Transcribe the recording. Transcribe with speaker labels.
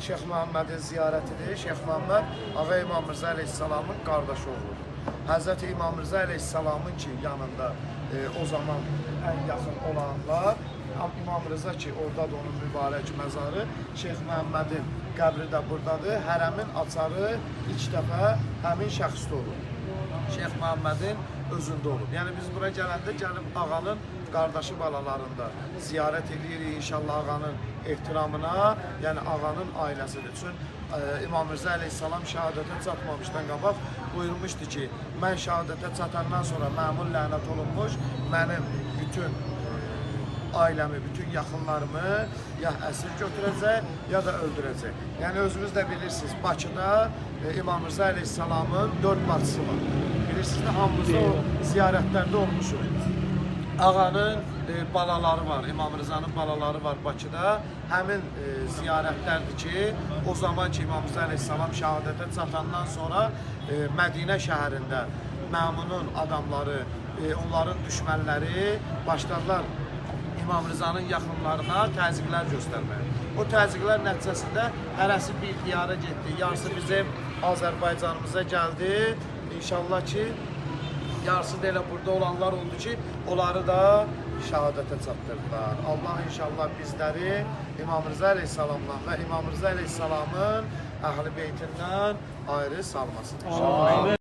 Speaker 1: Şeyx Muhammedin ziyarətidir. Şeyx Muhammed Ağa İmam Mirzə Əleyhisselamın qardaşı oğludur. Həzrəti İmam Mirzə Əleyhisselamın ki yanında o zaman ən yaxın olanlar İmam Rıza ki orada da onun mübarək məzarı, Şeyx Muhammedin qəbri də buradadır. Hərəmin açarı ilk dəfə həmin şəxsdə olur. Şeyx Muhammedin özündə olub. Yəni biz bura gələndə gəlib ağanın qardaşı balalarında ziyarət edirik inşallah ağanın ehtiramına, yəni ağanın ailəsidir. Çünki İmam Mirzə Əleyhisselam şəhadətə çatmamışdan qabaq buyurmuşdu ki, mən şəhadətə çatandan sonra məmun lənət olunmuş, mənim bütün ailəmi, bütün yaxınlarımı ya əsir götürəcək, ya da öldürəcək. Yəni özünüz də bilirsiniz, Bakıda İmam Mirzə Əleyhisselamın 4 bacısı var. Bilirsiniz də hamımız o ziyarətlərdə olmuşuq. Ağanın balaları var, İmam Rıza'nın balaları var Bakıda. Həmin ziyarətlərdir ki, o zaman ki İmam Rıza Əleyhisselam şəhadətə çatandan sonra Mədinə şəhərində Məmunun adamları, onların düşmənləri başladılar İmam Rıza'nın yaxınlarına təzyiqlər göstərməyə. O təzyiqlər nəticəsində hərəsi bir diyara getdi. Yarısı bizim Azərbaycanımıza gəldi. İnşallah ki, yarısı da elə burada olanlar oldu ki, onları da şəhadətə çatdırdılar. Allah inşallah bizləri İmam Rıza Əleyhisselamdan və İmam Rıza Əleyhisselamın əhl-i beytindən ayrı salmasın.